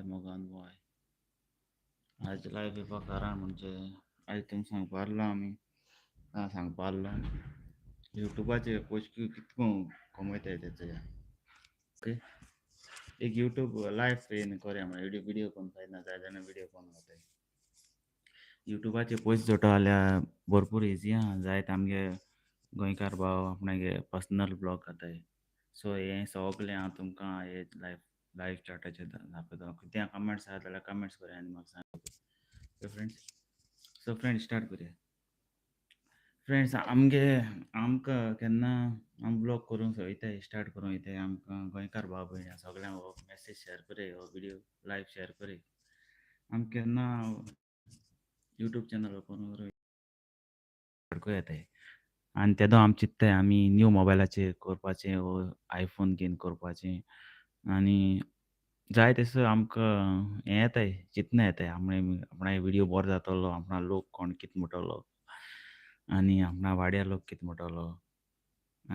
म्हजो अनुभव आहे. आयच्या लायफा कारण म्हणजे आयज तुमकां सांगपा आसलो आमी सांगपा आसलो युट्यूबाचेर पयशे कितको कमयताय तेचो ओके. एक यूट्यूब लायफ येन कोरया म्हळ्यार व्हिडिओ कोन्न फायना जाय जाल्यार व्हिडिओ कोन्न घाताय. युट्यूबाचेर पयशे जोडटा जाल्यार भरपूर इझी आहा. जायत आमगे गोंयकार भाव आपणागे पर्सनल ब्लॉग घाताय. सो हें सगलें हांव तुमकां हे लायफ चार्टाचेर दाखयतलों. कितें कमेंट्स आहा जाल्यार कमेंट्स करात आनी म्हाका सांगात. Okay friends. So friends start करुया. फ्रेंड्स आमकां केन्ना आमी ब्लॉग करूंक वयताय स्टार्ट करूंक वयताय आमकां गोंयकार भाव भयण सगळ्यांक हो मॅसेज शेअर करय, हो व्हिडिओ लायव्ह शेअर करय. आमकां केन्ना यूट्यूब चॅनल ओपन करूंक येताय आनी तेदो आमी चिंत्ताय आमी न्यू मोबायलाचेर करपाचें वो आयफोन घेवन करपाचें आनी जाय तसो आमकां हें येताय चिंतना येताय आपणागे व्हिडिओ बरो जातलो, आपणा लोक कोण कितें म्हणटलो आनी आपणा वाड्या लोक कितें म्हणटलो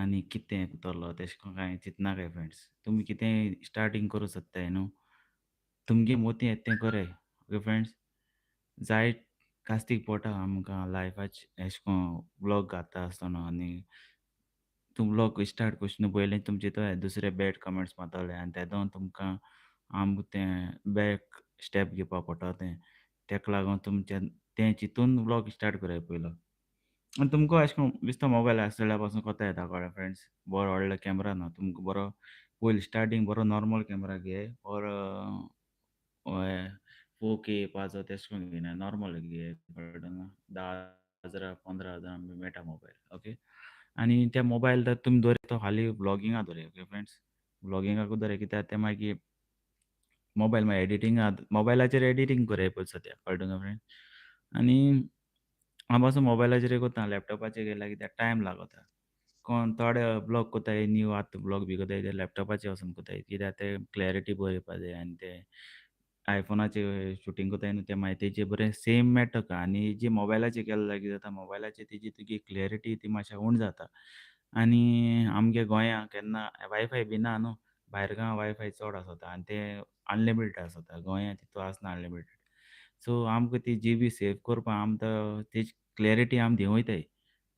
आनी कितें करतलो तेशें कोन्न कांय चिंतनाकाय फ्रेंड्स. तुमी कितेंय स्टार्टींग करूं सोदताय न्हू, तुमगे मोतीं येता तें कराय. Okay friends. जायत कास्तीक पडटा आमकां लायफाचे एशे कोन्न व्लॉग घालता आसतना आनी तुम व्लॉग स्टार्ट करचेना पयलीं तुमी चिंतोय दुसरे बॅड कमेंट्स मारतले आनी तेदोन तुमकां आमकां तें बॅक स्टेप घेवपा पडटा तें. तेका लागोन तुमचें तें चिंतून व्लॉग स्टार्ट कराय पयलो. आनी तुमकां अशें कोन्न बेश्टो मोबायल आसलेल्या पासून कोता येता कळ्ळें फ्रेंड्स. बरो व्हडलो कॅमेरा ना तुमकां बरो पयलीं स्टार्टींग बरो नॉर्मल कॅमेरा घे ओर 4K येवपाचो तेशें कोन्न घेयनाय नॉर्मल घे कळ्ळें 10,000 15,000 बी मेळटा मोबायल. ओके. आनी ते मोबायल तर तुमी दवरया तो खाली व्लॉगिंगा दवरया. Okay friends. व्लॉगिंगाकूच दवरया कित्याक ते मागीर मोबायल मागीर एडिटिंगा मोबायलाचेर एडिटींग करया पयलीं सद्या कळ्ळें तुका फ्रेंड्स. आनी हांव पासून मोबायलाचेर कोत्ता लॅपटॉपाचेर केल्यार कित्याक टायम लागोता. कोण थोडे ब्लॉग कोत्ताय न्यू आतां ब्लॉग बी कोत्ताय ते लॅपटॉपाचेर वचून कोत्ताय कित्याक ते क्लॅरिटी बरी येवपा जाय आनी ते आयफोनाचेर शुटींग कोत्ताय न्हू ते मागीर तेजेर बरें सेम मेळटा तुका आनी जी मोबायलाचेर केले जाल्यार कितें जाता मोबायलाचेर तेजी तुजी क्लॅरिटी ती मातशें उण जाता. आनी आमगे गोंयां केन्ना वायफाय बी ना न्हू. भायर गांवां वायफाय चड आसोता आनी ते अनलिमिटेड आसोता. गोंयां तितू आसना अनलिमिटेड. सो आमकां ती जीबी सेव करपा आम तेजी क्लॅरिटी आमी दिवं वयताय.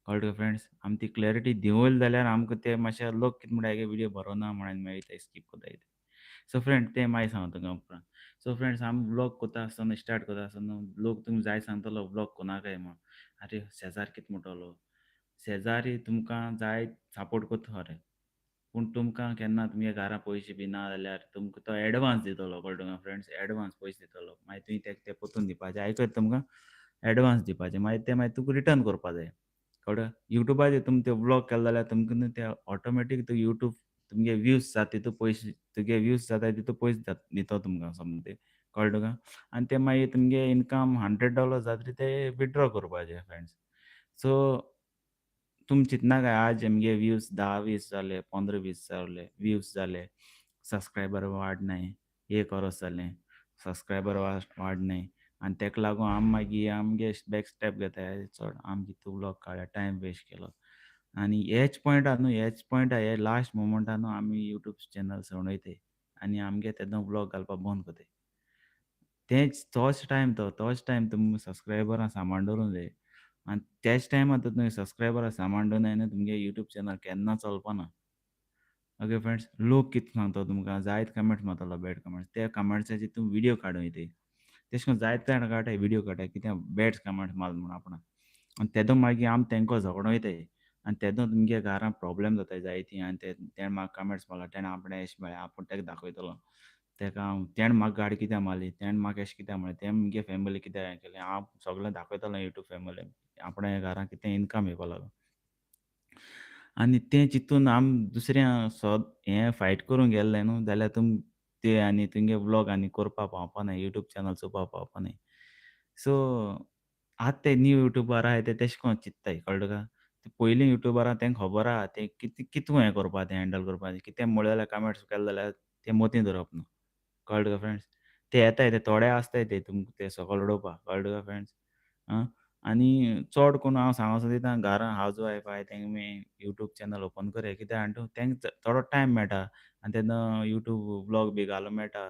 कळ्ळें तुका फ्रेंड्स. आमी ती क्लॅरिटी दिवं वयले जाल्यार आमकां ते मातशे लोक कितें म्हणटाय हे व्हिडिओ बरो ना म्हण मागीर ते स्कीप कोत्ताय ते. सो फ्रेंड्स तें मागीर सांगता तुका उपरांत. सो फ्रेंड्स आमी व्लॉग कोत्ता आसतना स्टार्ट कोत्ता आसतना लोक तुमकां जाय सांगतलो व्लॉग कोनाकाय म्हूण. आरे शेजार कितें म्हणटलो. शेजारी तुमकां जाय सपोर्ट कोत्ता खरें. पूण तुमकां केन्ना तुमगे घरा पयशे बी ना जाल्यार तुमकां तो एडवान्स दितलो कळ्ळें तुका फ्रेंड्स. एडवान्स पयशे दितलो. मागीर तुवें तेका ते पोत्तून दिवपाचें आयकय तुमकां एडवान्स दिवपाचें मागीर ते मागीर तुका रिटर्न करपा जाय. कळ्ळें. युट्यूबाचेर तुमी ते व्लॉग केले जाल्यार तुमकां न्हू ते ऑटोमॅटीक तो युट्यूब तुमगे व्ह्यूज जाता तितू पयशे तुगे व्ह्यूज जाताय तितू पयशे दितो तुमकां समजे. कळ्ळें तुका. आनी ते मागीर तुमगे इनकम $100 जातकीर ते विथड्रॉ करपाचे फ्रेंड्स. सो तुमी चिंतनाकाय आज आमगे व्ह्यूज 10-20 जाले, 15-20 जाले व्ह्यूज जाले. सबस्क्रायबर वाडनाय. 1 वोरोस जालें. सबस्क्रायबर वाडनाय. आनी तेका लागून आमी मागीर आमगे बॅक स्टेप घेताय चड आमी कितू व्लॉग काडया टायम वेस्ट केलो. आनी हेच पॉयंटार न्हू हेच पॉयंटार हे लास्ट मोमेंटार न्हू आमी यूट्यूब चॅनल सोडून आनी आमगे तेदो व्लॉग घालपा बंद कोत्ताय. तोच टायम तुमी सबस्क्रायबरां सांबाळून दवरूंक जाय. आनी तेच टायमार तर तुमी सबस्क्रायबरां सांबाळून दवरनाय न्हू तुमगे यूट्यूब चॅनल केन्ना चलपाना. Okay friends. लोक कितें सांगतो तुमकां जायत कमेंट्स मारतलो बॅड कमेंट्स. त्या कमेंट्साचेर तुमी व्हिडिओ काडूं वयताय. तेशें कोन्न जायत जाण काडटाय व्हिडिओ काडटाय कित्याक बॅड कमेंट्स मारले म्हूण आपणाक. आनी तेदो मागीर आमी तेंको झगडों वयताय. आनी तेदो तुमगे घरां प्रॉब्लेम जाताय जायतीं आनी तेणें म्हाका कमेंट्स मारला तेणें आपणें अशें म्हळें आपूण तेका दाखयतलो. तेका तेणें म्हाका गाडी कित्याक मारली, तेणें म्हाका अशें कित्याक म्हणलें, तें म्हगे फॅमिली कित्याक हें केलें, हांव सगळें दाखयतलों यूट्यूब फॅमिलीक. आपणे घरां कितें इन्कम येवपा लागून. आनी तें चिंतून आमी दुसऱ्या हें फायट करूंक गेल्ले न्हू जाल्यार ते आनी तुमगे व्लॉग आनी करपा पावपानाय यूट्यूब चॅनल चोवपा पावपानाय. सो आतां ते न्यू यूट्यूबर आहाय ते तेशें कोन्न चिंत्ताय कळ्ळें तुका. ते पयलीं यूट्यूबर आहा तेंकां खबर आहा ते कितू हें करपा तें हँडल करपा कितें म्हणलें जाल्यार कमेंट्स केले जाल्यार ते मोतीं धरप ना. कळ्ळें तुका फ्रेंड्स. ते येताय ते थोडे आसताय ते तुमकां ते सकयल उडोवपा कळ्ळें तुका फ्रेंड्स. आं. आनी चड करून हांव सांगोसो दिता घरा हावज वायफ आहाय तेंगे यूट्यूब चॅनल ओपन करया कित्याक जाणा तूं तेंकां थोडो टायम मेळटा आनी तेन्ना यूट्यूब व्लॉग बी घालूंक मेळटा.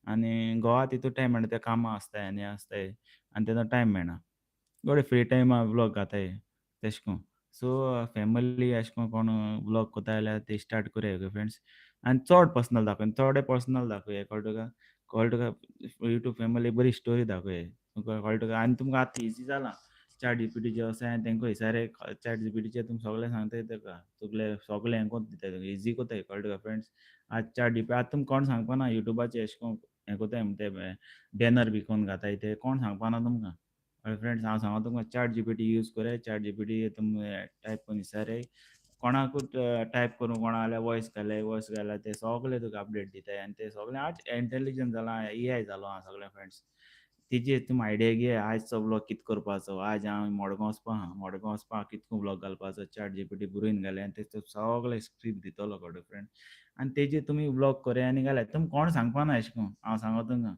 आनी घोवा तितू टायम मेळना. ते कामां आसताय आनी आसताय आनी तेन्ना टायम मेळना. थोडे फ्री टायमा व्लॉग घाताय तेशें कोन्न. सो फॅमिली अशें कोण व्लॉग कोत्ता जाल्यार ते स्टार्ट कोरया ओके फ्रेंड्स. आनी चड पर्सनल दाखय. थोडे पर्सनल दाखय कळ्ळें तुका. कळ्ळें तुका. यूट्यूब फॅमिली बरी स्टोरी दाखय. तुका कळ्ळें तुका. आनी तुमकां आतां इझी जालां. चॅट जीपीटीचेर वोसोय आनी तेंका विचारया. चॅट जीपीटीचेर तुमकां सगळें सांगताय तुका. तुगलें सगळें हें कोन्न दिताय तुका. इझी कोत्ताय कळ्ळें तुका फ्रेंड्स. आज चॅट जीपीटी आतां तुमकां कोण सांगपाना यूट्यूबाचेर अशें कोन्न हें कोत्ताय म्हूण ते बॅनर बी कोन्न घाताय ते कोण सांगपाना तुमकां. कळ्ळें फ्रेंड्स. हांव सांगो तुमकां चॅट जीपीटी यूज कराय. चॅट जीपीटी तुमी टायप कोन्न विचाराय. कोणाकूच टायप करूं कोणा जाल्यार वॉयस घाल्यार ते सगळे तुका अपडेट दिताय आनी ते सगळे आज इंटेलिजंट जाला, एआय जालो आहा सगळे फ्रेंड्स. तेजेर तुमी आयडिया घे आयचो व्लॉग कितें करपाचो. आज हांव मडगांव वचपा आहा. मडगांव वचपा कितको व्लॉग घालपाचो. चॅट जीपीटी बरोवन घाले आनी ते सगळे स्क्रिप्ट दितलो कळ्ळें फ्रेंड. आनी तेजेर तुमी व्लॉग कोराय आनी घाल्यात. तुमकां कोण सांगपाना अशें कोन्न. हांव सांगो तुमकां.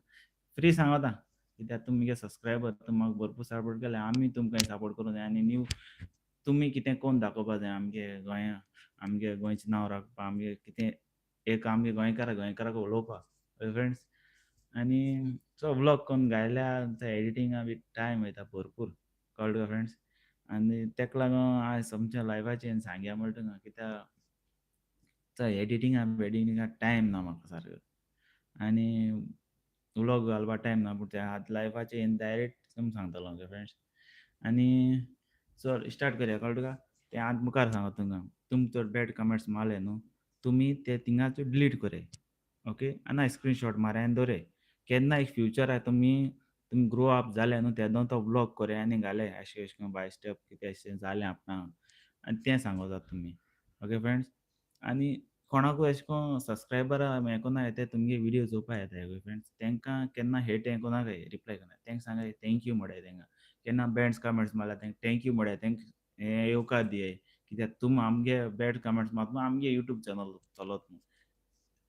फ्री सांगोता. कित्याक तुमगे सब्सक्रायबर तुमी म्हाका भरपूर सपोर्ट केला. आमी तुमकां सपोर्ट करूं जाय आनी न्यू तुमी कितें कोन्न दाखोवपा जाय आमगे गोंया. आमगे गोंयचें नांव राखपा. आमगे कितें एक आमगे गोंयकाराक वळोवपा. कळ्ळें फ्रेंड्स. आनी सो व्लॉग कोन्न घायल्यार ते एडिटिंगा बी टायम वयता भरपूर. कळ्ळें तुका फ्रेंड्स. आनी तेका लागोन आयज आमच्या लायफाचेर सांगया म्हळ्ळें तुका कित्याक एडिटिंगा टायम ना म्हाका सारको. आनी व्लॉग घालपा टायम ना. पूण ते आतां लायफाचेर डायरेक्ट तुमकां सांगतलो ओके फ्रेंड्स. आनी चल स्टार्ट करया कळ्ळें तुका. तें आतां मुखार सांगता तुमकां. तुमकां जर बॅड कमेंट्स मारले न्हू, तुमी ते थिंगाचो डिलीट कराय. ओके. आनी स्क्रीनशॉट माराय आनी दवराय. केन्ना एक फ्युचराक तुमी ग्रो अप जाले न्हू तेन्ना तो व्लॉग कोराय आनी घाले अशें करून बाय स्टेप कितें अशें जालें आपणाक आनी तें सांगो जाता तुमी. Okay friends. आनी कोणाकूय अशें कोन्न सब्सक्रायबरा हें कोन्नाय ते तुमगे विडियो चोवपा येताय ओके फ्रेंड्स. तेंकां केन्ना हेट हें कोनाकाय रिप्लाय कोनाय. तेंकां सांगाय थँक यू म्हणाय तेंकां. केन्ना बॅड कमेंट्स मारल्यार तेंकां थँक यू म्हणाय. तेंकां हें येवकार दियाय. कित्याक तुमी आमगे बॅड कमेंट्स मारतना आमगे यूट्यूब चॅनल चलत न्हू.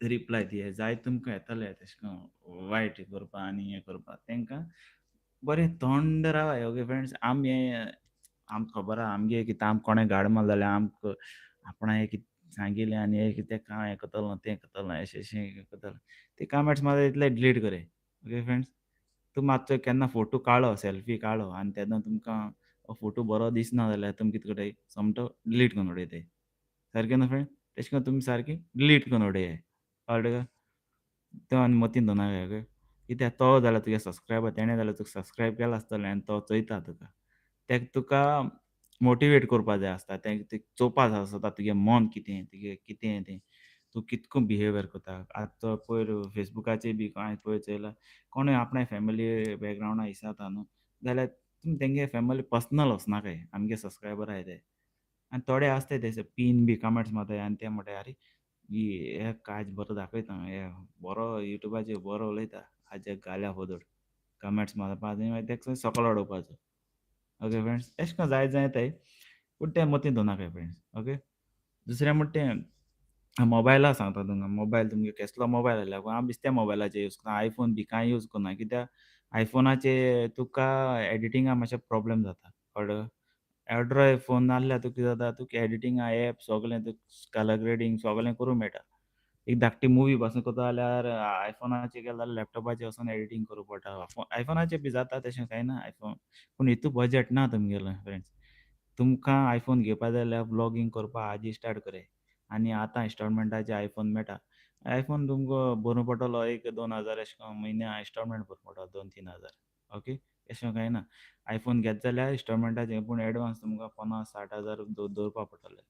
रिप्लाय दियाय. जाय तुमकां येतले तेशें कोन्न वायट हें करपा आनी हें करपा. तेंकां बरें थंड रावाय ओके फ्रेंड्स. आमकां खबर आहा आमगे कितें आमकां कोणें गाड मारलो जाल्यार आमकां आपणा हें कितें सांगिल्लें आनी हें कितें हें कोत्तलो तें कोत्तलो अशें हें कोत्तलो. ते कमेंट्स मारता तितले डिलीट कराय. Okay friends. तूं मातसो केन्ना फोटो काडलो, सेल्फी काडलो आनी तेन्ना तुमकां हो फोटो बरो दिसना जाल्यार तुमी कितें करताय सोमतो डिलीट करून उडयताय. सारकें न्हू फ्रेंड. तेशें कोन्न तुमी सारकी डिलीट करून उडयाय. कळ्ळें तुका. तो आनी मतीन दवरनाकाय ओके. कित्याक तो जाल्यार तुगे सब्सक्रायबर तेणें जाल्यार तुका सब्सक्रायब केलां आसतलें आनी तो चोयता तुका. तेका तुका मोटिवेट करपा जाय आसता. तें चोवपा जाय आसता तुजें मन कितें, तुजें कितें तें, तूं कितको बिहेवियर कोता. आतां पयर फेसबुकाचेर बी हांवें पयर चयलां, कोणूय आपणे फॅमिली बॅकग्रावंडा इचारता न्हू, जाल्यार तुमी तेंगे फॅमिली पर्सनल वचनाकाय. आमगे सब्सक्रायबर आहाय ते. आनी थोडे आसताय तेशे पीन बी कमेंट्स मारताय आनी ते म्हणटाय "अरे, हे कांयच बरो दाखयता. हे बरो यूट्यूबाचेर बरो उलयता. हाजे घाल्या फोदोड." कमेंट्स मारपा आनी मागीर तेका सकयल उडोवपाचो. Okay friends. अशें करून जायताय. पूण तें मतींत दवरनाकाय फ्रेंड्स. ओके. दुसरें म्हणटा तें मोबायला सांगता तुमकां. मोबायल तुमगे केसलो मोबायल आहल्यार हांव बेश्ट्या मोबायलाचेर यूज करता. आयफोन बी कांय यूज करना. कित्याक आयफोनाचेर तुका एडिटिंगाक मातशें प्रॉब्लम जाता. कळ्ळें तुका. एंड्रॉयड फोन नासल्यार तुका कितें जाता तुका एडिटिंगा एप सगलें तुका कलर ग्रेडिंग सगलें करूं मेळटा. एक धाकटी मुवी पासून कोत्ता जाल्यार आयफोनाचेर गेलो जाल्यार लॅपटॉपाचेर वचोन एडिटींग करूं पडटा. आयफोनाचेर बी जाता तशें कांय ना आयफोन. पूण हितू बजेट ना तुमगेलो फ्रेंड्स. तुमकां आयफोन घेवपा जाय जाल्यार व्लॉगिंग करपा आजी स्टार्ट कराय. आनी आतां इन्स्टॉलमेंटाचे आयफोन मेळटा. आयफोन तुमकां भरूं पडटलो 1,000-2,000 अशें करून म्हयन्या इन्स्टॉलमेंट भरूं पडटलो 2,000-3,000 ओके. अशें कांय ना. आयफोन घेत जाल्यार इन्स्टॉलमेंटाचें पूण एडवान्स तुमकां 50,000-60,000 दवरपा पडटले.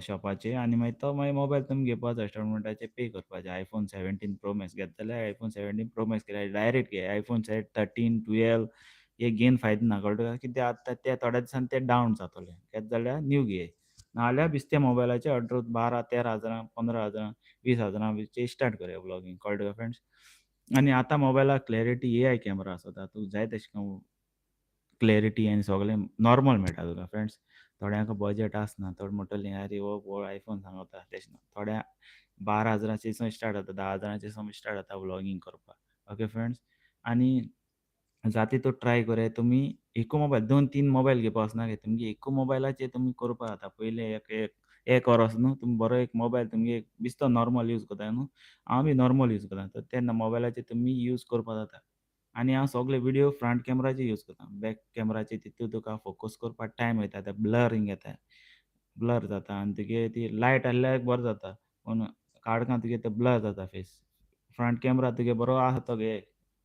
शॉपाचेर आनी मागीर तो मोबायल तुमी घेवपाचो इन्स्टॉलमेंटाचेर पे करपाचे. आयफोन 17 प्रो मॅक्स घेता जाल्यार आयफोन 17 प्रो मॅक्स घे डायरेक्ट घे. आयफोन 13, 12 हे घेवन फायदो ना कळ्ळें तुका. कित्याक आतां ते थोड्या दिसांनी ते डावन जातले. घेत जाल्यार न्यू घे. नाजाल्यार बेश्त्या मोबायलाचे 12,000-13,000, 15,000, 20,000चेर स्टार्ट करया व्लॉगिंग. कळ्ळें तुका फ्रेंड्स. आनी आतां मोबायलाक क्लॅरिटी एआय कॅमेरा आसता. तुका जाय तशें करून क्लॅरिटी आनी सगलें नॉर्मल मेळटा तुका फ्रेंड्स. थोड्यांक बजेट आसना. थोडे म्हणटले "अरे हो आयफोन सांगता" तशें ना. थोड्या 12,000चेर स्टार्ट जाता. 10,000चेर सावन स्टार्ट जाता व्लॉगिंग करपाक. Okay friends. आनी जाता तितू ट्राय कराय तुमी एकू मोबायल 2-3 मोबायल घेवपा वचनाकाय. तुमगे एकू मोबायलाचेर तुमी करपा जाता. पयलें एक 1 वोरोस न्हू तुमी बरो एक मोबायल तुमगे एक बिस्तो नॉर्मल यूज कोत्ताय न्हू, हांव बी नॉर्मल यूज कोत्ता. तर त्या मोबायलाचेर तुमी यूज करपा जाता. आनी हांव सगळे विडियो फ्रंट कॅमेराचे यूज करतां. बॅक कॅमेराचे तितून तुका फोकस करपाक टायम वयता. ते ब्लरिंग येता. ब्लर जाता आनी तुगे ती लायट आहल्यार बरो जाता. पूण काडकां तुगे ते ब्लर जाता फेस. फ्रंट कॅमेरा तुगे बरो आसा तो घे.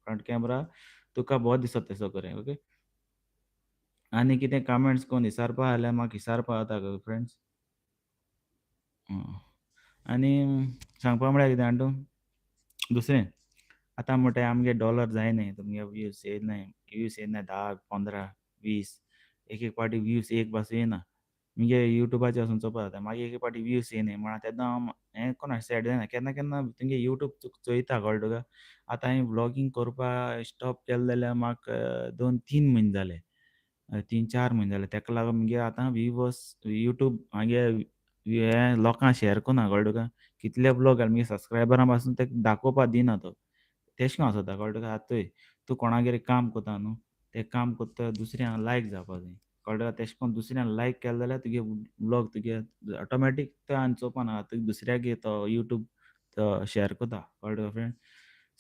फ्रंट कॅमेरा तुका बोरो दिसता तेसो करे. ओके. आनी कितें कमेंट्स कोण विचारपा आहल्यार म्हाका विचारपा जाता गो फ्रेंड्स. आनी सांगपा म्हळ्यार कितें जाणा तूं, दुसरें आतां म्हुणटाय आमगे डॉलर जायनाय, तुमगे व्ह्यूज येयनाय. व्ह्यूज येयनाय 10, 15, 20 एक पाटी व्ह्यूज एक पासूं येयना. म्हगे युट्यूबाचेर वचून चोवपा जाता. मागीर एक पाटी व्ह्यूज येयनाय म्हण तेन्ना हांव हें कोणाक सॅड जायना. केन्ना केन्ना तुमगे युट्यूब चोयता कळ्ळें तुका. आतां हांवें व्लॉगिंग करपा स्टॉप केलें जाल्यार म्हाका 2-3 म्हयने जाले. 3-4 म्हयने जाले. तेका लागून म्हगे आतां व्ह्यूवर्स युट्यूब म्हागे हें लोकां शेअर कोन्ना कळ्ळें तुका. कितले व्लॉग घाल म्हगे सबस्क्रायबरां पासून ते दाखोवपा दिना तो. तेशें कोन्न आसोता कळ्ळें तुका. आतां चोय तूं कोणागेर काम कोत्ता न्हू, तें काम कोत्ता दुसऱ्यांक लायक जावपा जाय. कळ्ळें तुका. तेशें कोन्न दुसऱ्यांक लायक केलें जाल्यार तुगे व्लॉग तुगे ऑटोमॅटीक तो आनी चोवपा नाका. तुका दुसऱ्यागे तो युट्यूब तो शेअर कोता. कळ्ळें तुका फ्रेंड.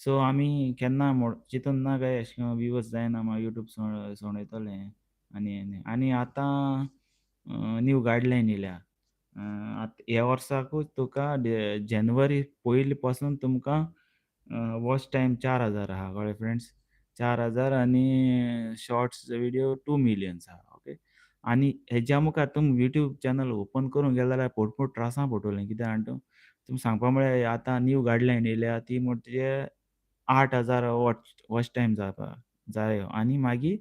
सो आमी केन्ना चिंतून ना काय अशें कोन्न व्ह्यूवर्स जायना मागीर युट्यूब सोडयतलें आनी आतां न्यू गायडलायन येयल्या. ह्या वर्साकूच तुका जानेवारी पयलीं पासून तुमकां वॉच टायम 4,000 आहा कळ्ळें फ्रेंड्स. 4,000 आनी शॉर्ट्स व्हिडिओ 2 मिलियन्स आहा. ओके. आनी हेज्या मुखार तुमी यूट्यूब चॅनल ओपन करूंक गेले जाल्यार पोट त्रासां पडटलीं. कित्याक जाणा तूं, तुमी सांगपा म्हळ्यार आतां न्यू गायडलायन येयल्या ती म्हणजे 8,000 वॉच टायम जायो आनी मागीर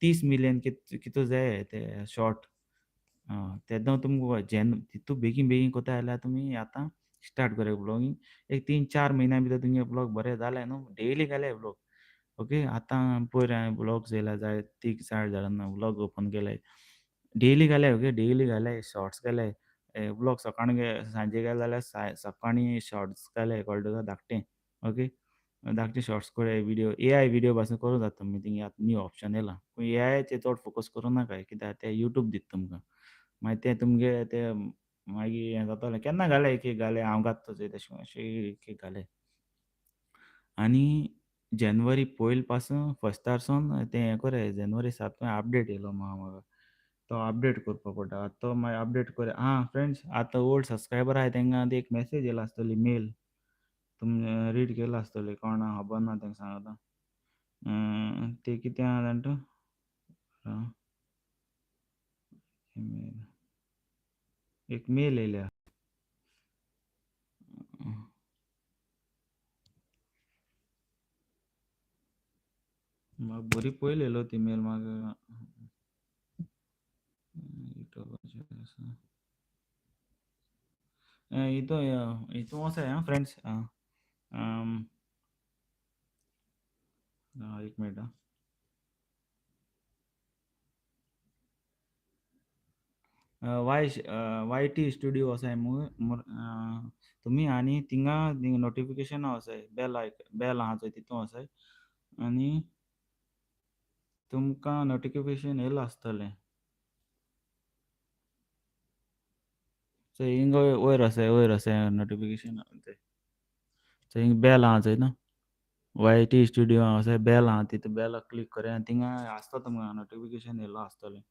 30 मिलियन कितू जाये ते शॉर्ट. तेन्ना तुमकां तितू बेगीन बेगीन कोत्ताय जाल्यार तुमी आतां स्टार्ट करा व्लॉगिंग. एक 3-4 म्हयन्या भितर तुमगे व्लॉग बरे जाले न्हू, डेली घाले व्लॉग. ओके. आतां पयर हांवें व्लॉग्स येयला जायत तीग 4 जाणां व्लॉग ओपन केल्याय. डेली घाले ओके. डेली घाले, शॉर्ट्स घाले. व्लॉग सकाळी सांजे गेले जाल्यार सकाळीं शॉर्ट्स घाले कळ्ळें तुका धाकटें. ओके. धाकटें शॉर्ट्स कळे व्हिडिओ एआय व्हिडिओ पासून करूं जाता तुमी थिंगा आतां न्यू ऑप्शन येयला. पूण एआयचेर चड फोकस करूं नाकाय कित्याक तें यूट्यूब दिता तुमकां. मागीर तें तुमगे तें मागीर हें जातलें. केन्ना घाले एक घाले हांव घातलो चोय तेशें कोन्न अशें एक घाले. आनी जानेवारी पयलीं पासून फस्टारसून तें हें कोराय जानेवारी 7 अपडेट येयलो म्हाका. तो अपडेट करपा पडटा. तो मागीर अपडेट कोरया फ्रेंड्स आतां ओल्ड सबस्क्रायबर आहाय तेंकां आतां एक मेसेज येयला आसतली मेल. तुमी रीड केला आसतली. कोणा खबर ना तेंकां सांगता. तें कितें आहा जाणा तूं? आं, ईमेल एक मेल येयल्या. म्हाका बरी पयली येयलो ती मेल म्हाका. युट्यूबाचेर आसा. हितू वोसोय फ्रेंड्स. अं, एक मिनीट आं. वायटी स्टुडिओ वोसाय तुमी आनी थिंगा नोटिफिकेशना वोसाय बेल आहा चोय तितून वोसाय आनी तुमकां नोटिफिकेशन येयलो आसतलें. चोय हिंग वयर वोसाय नोटिफिकेशन चोय हिंग बेल आहा चोय न्हू. वायटी स्टुडिओ वोसाय बेल आहा तितून बेलाक क्लिक कोरया आनी थिंगा आसतो तुमकां नोटिफिकेशन येयलो आसतलें.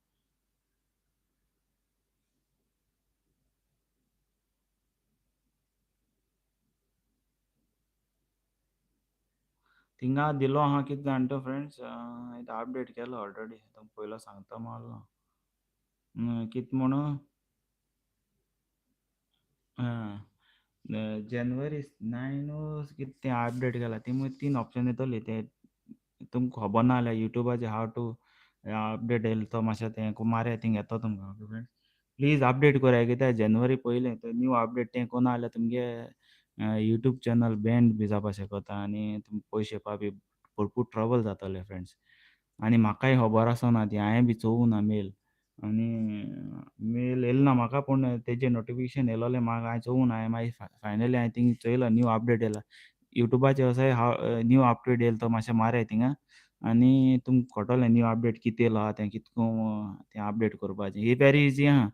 थिंगा दिलो आहा कितें जाणा तूं फ्रेंड्स. हांवें अपडेट केलो ऑलरेडी. तुमकां पयलो सांगता मारलो. कितें म्हणू जानेवारी 9 कितें तें अपडेट केला. ती 3 ऑप्शन येतोली ते तुमकां खबर ना जाल्यार युट्यूबाचेर हाव टू अपडेट येयला तो मातशें तें मारया थिंगा येतो तुमकां. Okay friends. प्लीज अपडेट कोरया कित्याक जानेवारी पयलें ते न्यू अपडेट तें कोना जाल्यार तुमगे यूट्यूब चॅनल बॅन बी जावपा शेकोता आनी तुमकां पयशे येवपा बी भरपूर ट्रबल जातोलें फ्रेंड्स. आनी म्हाकाय खबर आसोना ती हांवें बी चोवुना मेल. आनी मेल येयलो ना म्हाका पूण तेजेर नोटिफिकेशन येयलोलें म्हाका हांवें चोवुना. हांवें मागीर फायनली हांवें थिंग चोयलो न्यू अपडेट येयला. युट्यूबाचेर वोसाय न्यू अपडेट येयला तो मातशें मारया थिंगा आनी तुमकां कोटोलें न्यू अपडेट कितें येयलो आहा तें कितको तें अपडेट करपाचें. ही वेरी इझी आहा.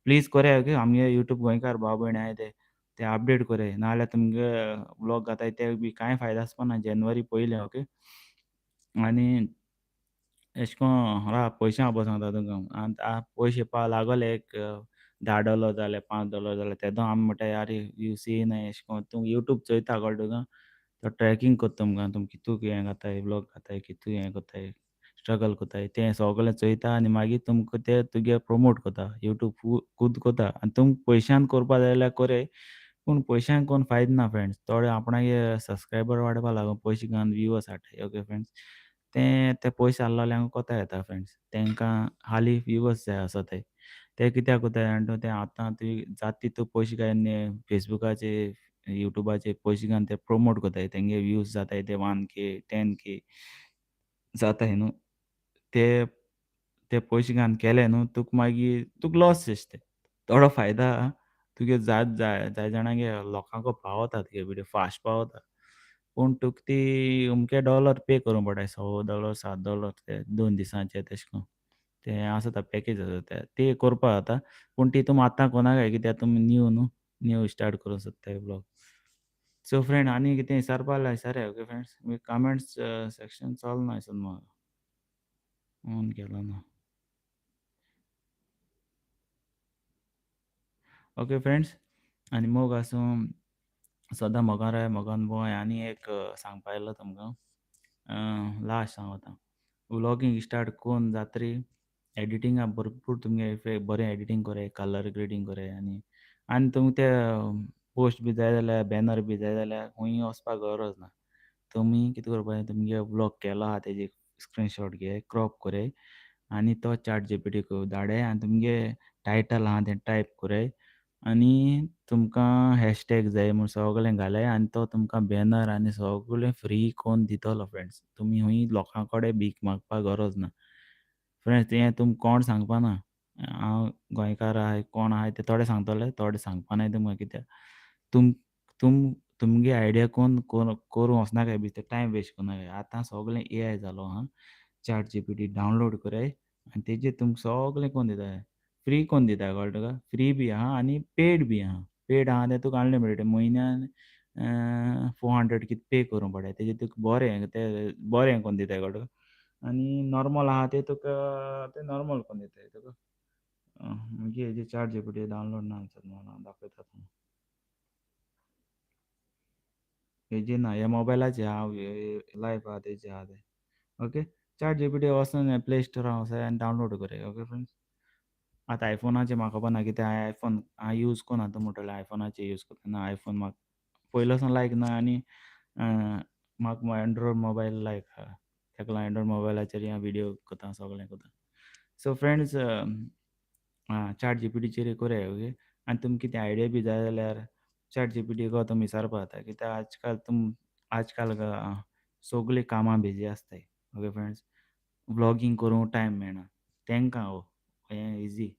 प्लीज कोराय ओके. आमगे यूट्यूब गोंयकार भाव भयण आहाय ते. ते अपडेट कोराय. नाजाल्यार तुमगे व्लॉग घाताय ते बी कांय फायदो आसपाना जेनवरी पयलें ओके. आनी एशे कोन्न राव पयशे हांव पळय सांगता तुमकां. पयशे लागोले एक $10 जाले, $5 जाले. तेदो आमी म्हणटाय आरे यू सी इन एशे कोन्न तूं यूट्यूब चोयता कळ्ळें तुका. तो ट्रॅकिंग कोत्ता तुमकां. तुमी कितू हें घाताय, व्लॉग घाताय, कितू हें कोत्ताय, स्ट्रगल कोत्ताय तें सगळें चोयता आनी मागीर तुमकां ते तुगे प्रोमोट कोत्ता. यूट्यूब खूद कोत्ता आनी तुमक पयश्यान कोरपा जाय जाल्यार कोराय. पूण पयश्यांक कोन्न फायदो ना फ्रेंड्स. थोडे आपणागे सबस्क्रायबर वाडपा लागून पयशे घालून व्ह्यूअर्स हाडटाय ओके फ्रेंड्स. ते पयशे आहलोल्यांक कोता येता फ्रेंड्स. तेंकां हालीं व्ह्यूअर्स जाय आसोताय. ते कित्याक कोताय जाणा तूं, ते आतां जाता तितू पयशे घालून फेसबुकाचेर, यूट्यूबाचेर पयशे घालून ते प्रोमोट कोत्ताय. तेंगे व्ह्यूज जाताय ते 1K, 10K जाताय न्हू. ते ते पयशे घालून केले न्हू तुका मागीर तुका लॉस शेश ते. थोडो फायदो आहा. तुगे जाय जाणांगे लोकांको पावता तुगे विडियो फास्ट पावता. पूण तुका ती अमके डॉलर पे करूं पडटाय. $100, $7 ते 2 दिसांचे तेशे कोन्न. ते आसोता पॅकेज आसा ते. ते करपा जाता. पूण ती तुमी आतां कोनाकाय कित्याक तुमी न्यू न्हू. न्यू स्टार्ट करूंक सोदताय व्लॉग. सो फ्रेंड आनी कितें विचारपा आहल्यार विचारात ओके फ्रेंड्स. कमेंट्स सेक्शन चलना दिसता म्हाका. ऑन केला ना. Okay friends. आनी मोग आसूं सदां मोगान राय, मोगान भोंवय. आनी एक सांगपा आयलो तुमकां. लास्ट सांगोता. व्लॉगिंग स्टार्ट कोन्न जातरी एडिटिंगा भरपूर तुमगे बरें एडिटींग कोराय, कलर ग्रेडींग कोराय आनी तुमकां ते पोस्ट बी जाय जाल्यार, बॅनर बी जाय जाल्यार खूंय वचपाक गरज ना. तुमी कितें करपा जाय तुमगे व्लॉग केलो आहा तेजे स्क्रीनशॉट घे, क्रॉप कोराय आनी तो ChatGPTक धाडाय आनी तुमगे टायटल आहा तें टायप कोराय आनी तुमकां हॅशटॅग जाय म्हूण सगळें घालाय आनी तो तुमकां बॅनर आनी सगळें फ्री कोन्न दितलो फ्रेंड्स. तुमी खूंय लोकां कडेन भीक मागपा गरज ना. फ्रेंड्स तें तुमकां कोण सांगपा ना. हांव गोंयकार आहाय, कोण आहाय ते थोडे सांगतले, थोडे सांगपा नाय तुमकां कित्याक तुम तुम तुमगे आयडिया करूं वचनाकाय भितर टायम वेस्ट कोरनाकाय. आतां सगळें एआय जालो आहा. ChatGPT डावनलोड कराय आनी तेजेर तुमकां सगळें कोन्न दिता. फ्री कोन्न दिता कळ्ळें तुका. फ्री बी आहा आनी पेड बी आहा. पेड आहा ते तुका अनलिमिटेड म्हयन्यान 400 कितें पे करूं पडटा. तेजेर तुका बरें कोन्न दिताय कळ्ळें तुका. आनी नॉर्मल आहा ते तुका ते नॉर्मल कोन्न दिताय तुका. म्हगे हेजेर ChatGPT डावनलोड ना म्हाका दाखयता तुमकां. हेजेर ना ह्या मोबायलाचेर हांव लायव्ह आहा तेजेर आहा ते. ओके. ChatGPT वोसोन प्ले स्टोरान वोसाय आनी डावनलोड कराय. Okay friends. आतां आयफोनाचेर म्हाका खबर ना कित्याक हांव यूज कोन्ना तुमी म्हणटले आयफोनाचेर यूज करता. ना आयफोन म्हाका पयलोसान लायक ना आनी म्हाका एंड्रॉयड मोबायल लायक आहा. ताका लागून एंड्रॉयड मोबायलाचेर हांव विडियो कोत्ता, सगळें कोत्ता. सो फ्रेंड्स ChatGPTचेर कोराय ओके. आनी तुमकां कितें आयडिया बी जाय जाल्यार ChatGPT को तुमी विचारपा जाता. कित्याक आजकाल सगळीं कामां बिजी आसताय. Okay friends. व्लॉगिंग करूंक टायम मेळना. तेंकां हें इझी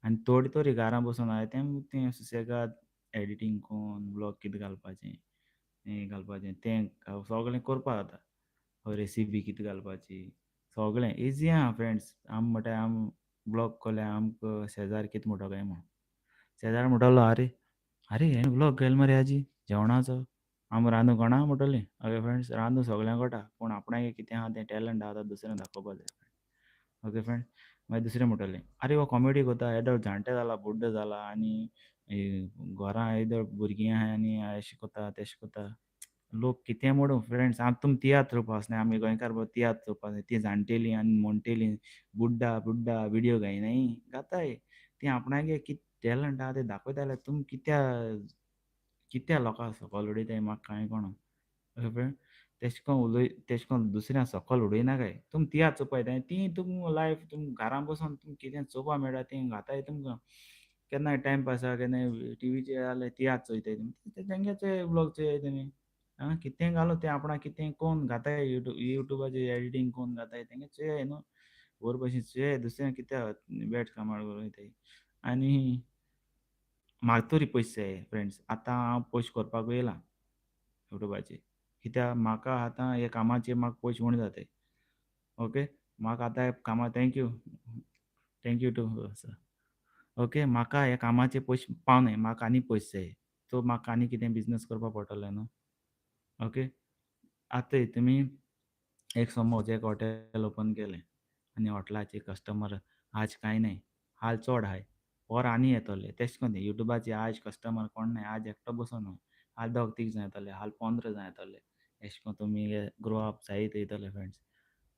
आनी थोडे तरी घरा बसून आहाय तें सुसेगाद एडिटींग कोन्न व्लॉग कितें घालपाचें, हें घालपाचें तें सगळें करपा जाता. रेसिपी कितें घालपाची, सगळें इझी आहा फ्रेंड्स. आम व्लॉग कोरल्यार आमकां शेजार कितें म्हणटलो काय म्हूण. शेजार म्हणटलो "अरे हेणें व्लॉग केलो मरे आजी जेवणाचो." आमी रांदूंक कोणा म्हणटलीं. Okay friends. रांदूंक सगळ्यांक कोटा. पूण आपणागे कितें आहा तें टॅलंट आहा तो दुसऱ्यांक दाखोवपा जाय. Okay friends. मागीर दुसरें म्हणटलें, "आरे हो कॉमेडी कोत्ता, येदो जाणटो जाला, बुड्डो जाला आनी घरां येदो भुरगीं आहाय आनी अशें कोत्ता, तेशें कोत्ता." लोक कितें म्हणूं फ्रेंड्स. तुमी तियात्र चोवपा वचनाय. आमी गोंयकार तियात्र चोवपा जाय. तीं जाणटेलीं आनी म्हणटेलीं बुड्डा व्हिडियो घायनाय. घाताय. तीं आपणागे कितें टॅलंट आहा तें दाखयता जाल्यार तुमी कित्या लोकां सकयल उडयताय म्हाका कांय कळना. Okay friend. तेशें कोन्न दुसऱ्या सकयल उडयनाकाय. तुमी तियात्र चोवपा वयताय. तीं तुमकां लायव्ह तुमकां घरां बसून तुमकां कितें चोवपा मेळटा तें घाताय तुमकां. केन्नाय टायमपासा केन्नाय टिवीचेर जाल्यार तियात्र चोयताय तुमी. तेंगेचे व्लॉग चोयताय तुमी. कितेंय घालूं तें आपणा कितें कोन्न घाताय युट्यूबाचेर एडिटींग कोन्न घाताय तेंगे चोयाय न्हू. बोरे भशेन चोयाय दुसऱ्यांक कित्याक वेट कामाळ उडयताय. आनी म्हाका तरी पयशे जाय फ्रेंड्स. आतां हांव पयशे कोरपाक येयलां युट्यूबाचेर. कित्याक म्हाका आतां हे कामाचेर म्हाका पयशे उणे जाताय. ओके. म्हाका आतां कामां thank you. Thank you too sir. Okay. म्हाका ह्या कामाचे पयशे पावनाय. म्हाका आनी पयशे जाय. सो म्हाका आनी कितें बिझनस करपा पडटलें न्हू. ओके. आतां तुमी एक समज एक हॉटेल ओपन केलें आनी हॉटेलाचे कस्टमर आज कांय नाय, हाल चड आहाय. पर आनी येतोले. तेशें कोन्न न्ही यूट्यूबाचेर आज कस्टमर कोण नाय. आज एकटो बसून आहा. हाल दोग तीग जाण येतोले. हाल 15 जाण येतोले. अशें कोन्न तुमी ग्रो अप जायत वयतले फ्रेंड्स.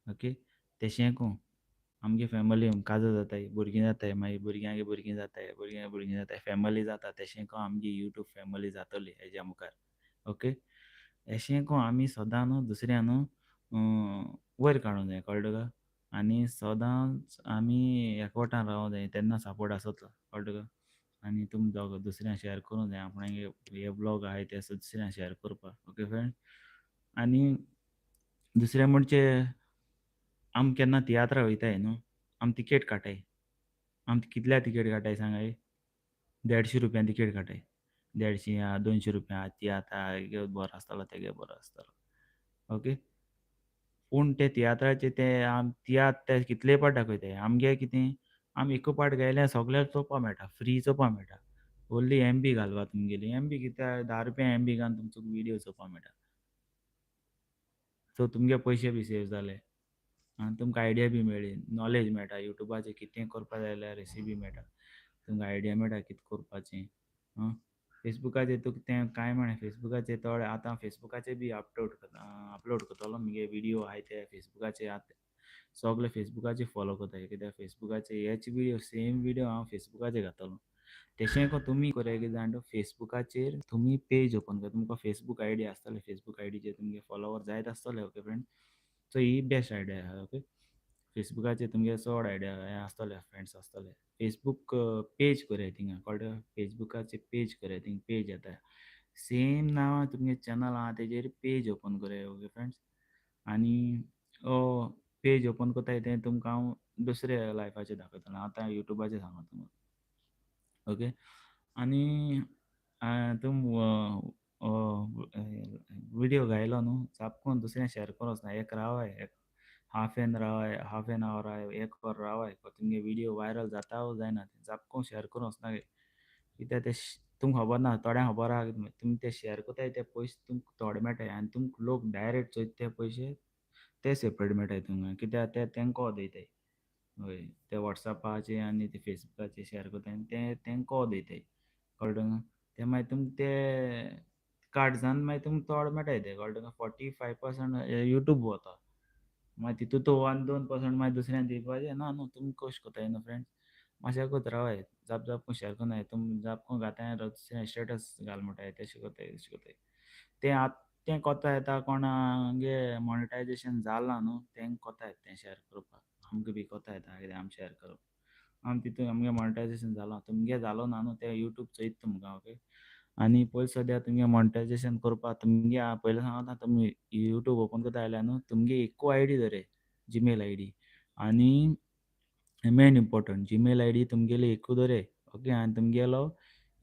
ओके. तेशें कोन्न आमगे फॅमिली काजो जाताय, भुरगीं जाताय, मागीर भुरग्यांगे भुरगीं जाताय, भुरग्यांगे भुरगीं जाताय, फॅमिली जाता. तेशें कोन्न आमगी यूट्यूब फॅमिली जातोली हेज्या मुखार. ओके. अशें कोन्न आमी सदां न्हू दुसऱ्या न्हू वयर काडूं जाय कळ्ळें तुका. आनी सदांच आमी एकवटान रावूं जाय तेन्ना सपोर्ट आसतलो कळ्ळें तुका. आनी तुमी दोग दुसऱ्यांक शेअर करूं जाय आपणागे हे ब्लॉग आहाय ते दुसऱ्यांक शेअर करपा. Okay friend. आनी दुसरें म्हणचे आमी केन्ना तियात्रां वयताय न्हू, आमी तिकेट काटाय. आमी कितल्या तिकेट काटाय सांगाय? ₹150 तिकेट काटाय. 150 या ₹200 तियात्र हेगे बरो आसतलो, तेगे बरो आसतलो. ओके. पूण ते तियात्राचे ते तियात्र ते कितले पाट दाखयताय. आमगे कितें, आमी एक पाट घायल्यार सगळ्याक चोवपा मेळटा. फ्री चोवपा मेळटा. ओन्ली एमबी घालपा तुमगेली. एमबी कित्याक ₹10 एमबी घालून तुमचो व्हिडिओ चोवपा मेळटा. सो तुमगे पयशे बी सेव जाले. आनी तुमकां आयडिया बी मेळ्ळी. नॉलेज मेळटा. यूट्यूबाचेर कितें करपा जाय जाल्यार रेसिपी मेळटा. तुमकां आयडिया मेळटा कितें करपाचें. फेसबुकाचेर तुका तें कांय म्हळें फेसबुकाचेर थोडे आतां फेसबुकाचेर बी अपलोड करतलो मगे विडियो आहाय ते फेसबुकाचेर सगळे फेसबुकाचेर फॉलो कोताय. कित्याक फेसबुकाचेर हेच विडियो सेम विडियो हांव फेसबुकाचेर घातलों. तेशें कोन्न तुमी कोरया कितें जाण तूं फेसबुकाचेर तुमी पेज ओपन करा. तुमकां फेसबूक आयडी आसतले. फेसबूक आयडीचेर तुमगे फॉलोवर जायत आसतले. Okay friend. सो ही बेस्ट आयडिया आहा. ओके. फेसबुकाचेर तुमगे चड आयडिया हे आसतले फ्रेंड्स आसतले. फेसबूक पेज करया थिंगां कळ्ळें तुका. फेसबुकाचेर पेज करया थिंग पेज येता. सेम नांवां तुमगे चॅनल आहा तेजेर पेज ओपन करया. Okay friends. आनी पेज ओपन कोत्ताय तें तुमकां हांव दुसऱ्या लायफाचें दाखयतलों. आतां यूट्यूबाचें सांगता तुमकां. ओके. आनी तुम विडियो घायलो न्हू चापकोन दुसऱ्यांक शेअर करूं वचना. एक रावाय एक हाफ एन आवर रावाय, 1 वर रावाय. तुमगे विडियो वायरल जाता वो जायना तें चापकोन शेअर करूं वचना गे. कित्याक ते तुमकां खबर ना थोड्यांक खबर आहा तुमी ते शेअर कोत्ताय ते पयशे तुमकां थोडे मेळटाय आनी तुमकां लोक डायरेक्ट चोयता ते पयशे ते सेपरेट मेळटाय तुमकां. कित्याक ते तेंको वोदयताय. हय. ते वॉट्सॅपाचेर आनी ते फेसबुकाचेर शेअर कोत्ताय आनी ते तेंको वोदयताय. कळ्ळें तुका. ते मागीर तुमकां ते कार्ड्सान मागीर तुमकां थोडे मेळटाय ते कळ्ळें तुका. 45% यूट्यूब वता. मागीर तितूंत तो 1-2% मागीर दुसऱ्यांक दिवपाचें ना न्हू. तुमी कशें कोत्ताय न्हू फ्रेंड्स. मातशें कोत रावाय. जाप करून शेअर कोन्नाय. तुमी जाप करून घाताय आनी दुसऱ्याक स्टेटस घाल म्हणटाय तेशें कोत्ताय तशें कोत्ताय. तें कोता येता कोणागे मॉनिटायजेशन जालां न्हू तेंक कोता येता तें शेअर करपाक. आमकां बी कोता येता कित्याक आमी शेअर करप. आमी तितून आमगे मॉनिटायजेशन जालां. तुमगे जालो ना न्हू ते यूट्यूब चोयता तुमकां. ओके. आनी पयली सद्या तुमगे मॉनिटायजेशन करपाक तुमगे पयलें सांगता तुमी यूट्यूब ओपन कोत्ता जाल्यार न्हू तुमगे एकू आयडी धरय. जीमेल आयडी आनी मेन इम्पोर्टंट जीमेल आयडी तुमगेली एकू धरय. ओके. आनी तुमगेलो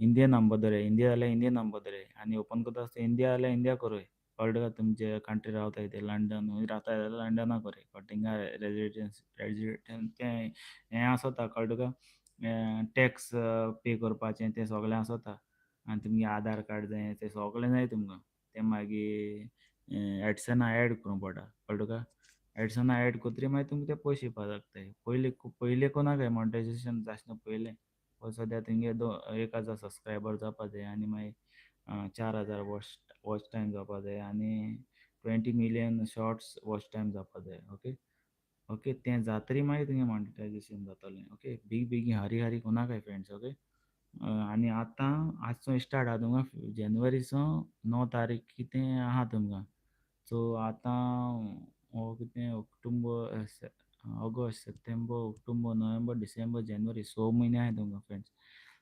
इंडियन नंबर धरय. इंडिया जाल्यार इंडियन नंबर धरय आनी ओपन कोत्ता आसतना इंडिया जाल्यार इंडिया करूय. कळ्ळें तुका. तुमचे कंट्री रावताय ते लंडन हूंय रावताय जाल्यार लंडना करूय. थिंगा रेजिडेंस तें हें आसोता कळ्ळें तुका. टॅक्स पे करपाचें तें सगळें आसोता. आनी तुमगे आधार कार्ड जाय तें सगळें जाय तुमकां. तें मागीर एडसना एड करूं पडटा. कळ्ळें तुका. एडसना एड कोतरी मागीर तुमकां ते पयशे येवपा लागताय. पयलीं कोनाकाय मॉनिटायजेशन जावचें पयलें. सद्या तुमगे 1000 सबस्क्रायबर जावपा जाय आनी मागीर 4000 वॉच टायम जावपा जाय आनी 20 मिलियन शॉर्ट्स वॉच टायम जावपा जाय. ओके. ओके. तें जातरी मागीर तुमगे मॉनिटायजेशन जातलें. ओके. बेगीन हारी कोनाकाय फ्रेंड्स. ओके. आनी आतां आजचो स्टार्ट आहा तुमकां जेनवरीचो 9 तारीख कितें आहा तुमकां. सो आतां हो कितें ऑगस्ट, सप्टेंबर, ऑक्टोबर, नोव्हेंबर, डिसेंबर, जानेवारी 6 म्हयने आहाय तुमकां फ्रेंड्स.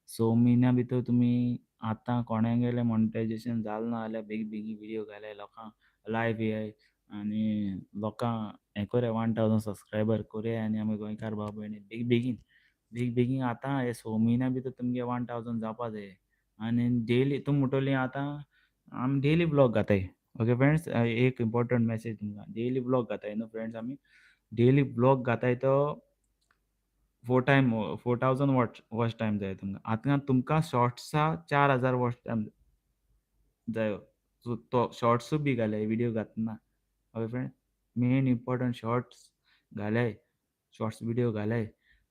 6 म्हयन्या भितर तुमी आतां कोणागेलें मॉनिटायजेशन जालें ना जाल्यार बेगीन विडियो घाल्याय लोकांक लायव्ह येयाय आनी लोकांक हें कोरया 1000 सबस्क्रायबर कोरया आनी आमी गोंयकार भाव भयणी बेगीन आतां हे 6 म्हयन्या भितर तुमगे 1000 जावपा जाय. आनी डेली तुमी म्हुणटोली आतां आमी डेली ब्लॉग घाताय. Okay friends. एक इम्पोर्टंट मॅसेज तुमकां. डेली ब्लॉग घाताय न्हू फ्रेंड्स आमी. डेली ब्लॉग घाताय तो 4000 वॉच टायम जाय तुमकां. आतां तुमकां शॉर्ट्सा 4000 वॉच टायम जायो. सो तो शॉर्ट्सूय बी घाल्याय व्हिडिओ घातना. Okay friend. Main important shorts घाल्याय. शॉर्ट्स व्हिडिओ घाल्याय.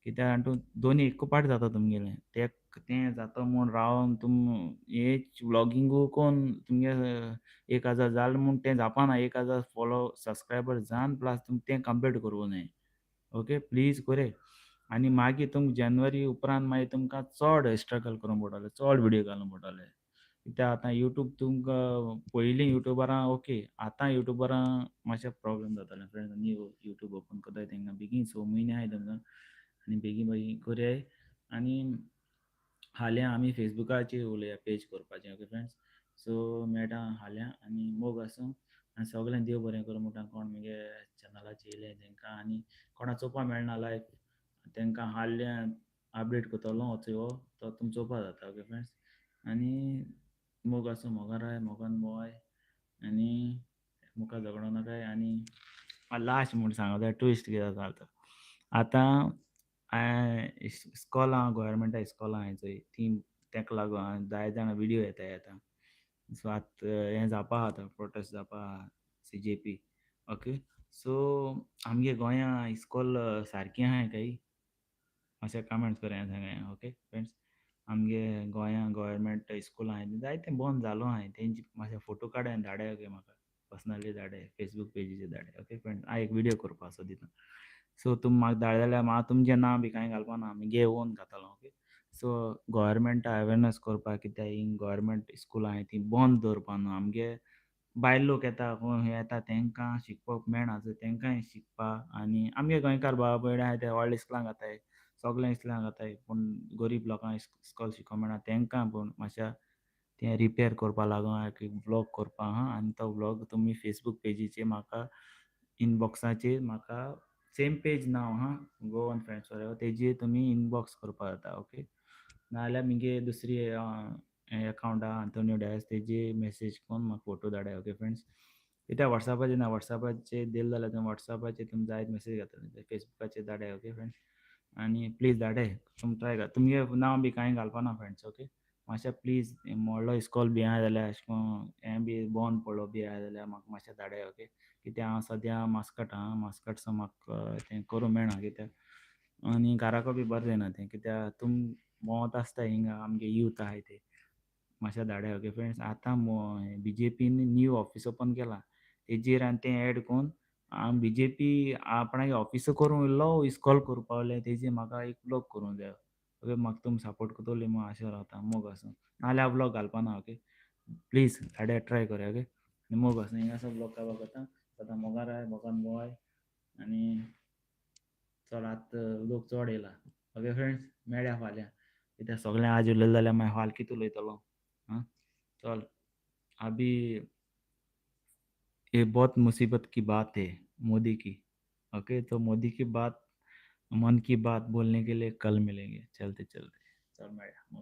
कित्याक हातूंत दोनी एकू पाट जाता तुमगेलें. तें जाता म्हूण रावन हेच व्लॉगिंगू कोन्न तुमगे 1000 जालें म्हूण तें जावपाना. 1000 सबस्क्रायबर जावन प्लस तुमी तें कंप्लीट करूं जाय. ओके. प्लीज कोरे. आनी मागीर तुमकां जानेवारी उपरांत मागीर तुमकां चड स्ट्रगल करूंक पडटलें. चड व्हिडिओ घालूंक पडटले. कित्याक आतां यूट्यूब तुमकां पयलीं युट्यूबरां ओके. आतां युट्यूबरां मातशे प्रॉब्लेम जाताले फ्रेंड्स. न्यू यूट्यूब ओपन करताय तेंकां बेगीन 6 म्हयने आहाय तेंकां आनी बेगीन करयाय. आनी हाल्या आमी फेसबुकाचेर उलोवया पेज करपाचें. Okay friends. सो मेळटा हाल्या आनी मोग आसूं आनी सगळ्यांक देव बरें करूं म्हणटा कोण म्हगे चॅनलाचेर येयले तेंकां आनी कोणा चोवपा मेळना लायव्ह तेंकां हाल्या अपडेट करतलो होच हो तो तुमी चोवपा जाता. Okay friends. आनी मोग आसूं मोगान राय मोगान भोंवाय आनी मुखार झगडो नाकाय. आनी लास्ट म्हूण सांगूं जाय ट्विस्ट कितें जाता तो. आतां इस्कॉलां गव्हर्मेंटा इस्कॉलां आहाय चोय तीं तेका लागून जाय जाणा व्हिडिओ येताय आतां. सो हें जावपा आहा आतां प्रोटेस्ट जावपा आहा CJP. ओके. सो आमगे गोंयां इस्कॉल सारकीं आहाय काय? मातशें कमेंट्स करात सांगात. Okay friends. आमगे गोंयां गव्हर्मेंट इस्कूल आहाय जायते बंद जालो आहाय. तेंचे मातशे फोटो काडय आनी धाडय ओके म्हाका. पर्सनली धाडय. फेसबूक पेजीचेर धाडय. Okay friend. हांव एक व्हिडिओ करपा आसा दिता. सो तुमी म्हाका धाडले जाल्यार हांव तुमचें नांव बी कांय घालपाना. म्हगे ओन घालतलों. ओके. सो गव्हर्मेंटा अवेरनस करपाक कित्याक हिंग गव्हर्मेंट इस्कूल आहाय तीं बंद दवरपा न्हू. आमगे भायल लोक येता कोण येता तेंकां शिकपाक मेळना सो तेंकांय शिकपा आनी आमगे गोंयकार भाव भयण आहाय ते व्हडले इस्कुलान घाताय. सगळे इस्कुलान घाताय. पूण गरीब लोकांक इस्कॉल शिकोवंक मेळना तेंकां पूण मातशा तें रिपेर करपा लागून हांव एक व्लॉग करपा आहा आनी तो व्लॉग तुमी फेसबूक पेजीचेर म्हाका इनबॉक्साचेर म्हाका सेम पेज नांव आहा गोवन फ्रेंड्स फॉरएवर तेजेर तुमी इनबॉक्स करपा जाता. ओके. नाजाल्यार म्हगे दुसरी अकावंट आहा आंतोनियो डायस तेजेर मेसेज कोन्न म्हाका फोटो धाडय. Okay friends. कित्याक वॉट्सॅपाचेर ना वॉट्सॅपाचेर दिले जाल्यार तुमी वॉट्सॅपाचेर तुमी जायत मेसेज घातले फेसबुकाचेर धाडय. Okay friends. आनी प्लीज धाडय. तुमी ट्राय करात. तुमगे नांव बी कांय घालपाना फ्रेंड्स. ओके. मातशें प्लीज व्हडलो इस्कॉल बी आहाय जाल्यार अशें कोन्न हें बी बंद पडलो बी आहाय जाल्यार म्हाका मातशें धाडय. ओके. कित्याक हांव सद्या मास्कट आहा. मास्कटसून म्हाका तें करूं मेळना कित्याक आनी घराको बी बरें जायना तें कित्याक तुमी भोंवत आसताय हिंगा आमगे यूथ आहाय ते. मातशें धाडय. Okay friends. आतां BJPन न्यू ऑफीस ओपन केलां. तेजेर आनी तें एड कोन्न हांव BJP आपणागे ऑफिसू करूं इल्लो इस्कॉल करूं पावलें तेजेर म्हाका एक व्लॉग करूं जायो. ओके. म्हाका तुमी सपोर्ट करतले म्हूण आशा रावतां. मोग आसूं. नाजाल्यार हांव व्लॉग घालपाना. ओके. प्लीज धाडय ट्राय करया. ओके. मोग आसूं हिंगासर व्लॉग करपा कोता. सदां मोगान राय मोगान भोंवाय आनी चल आतां लोक चड येयला. Okay friends. मेळया फाल्यां. कित्याक सगळें आज उलयलें जाल्यार मागीर फाल्यां कितें उलयतलो. आं. चल अभी ये बहुत मुसीबत की बात है मोदी की. ओके. तो मोदी की बात मन की बात बोलने के लिए कल मिलेंगे. चलते चलते चल मेळया.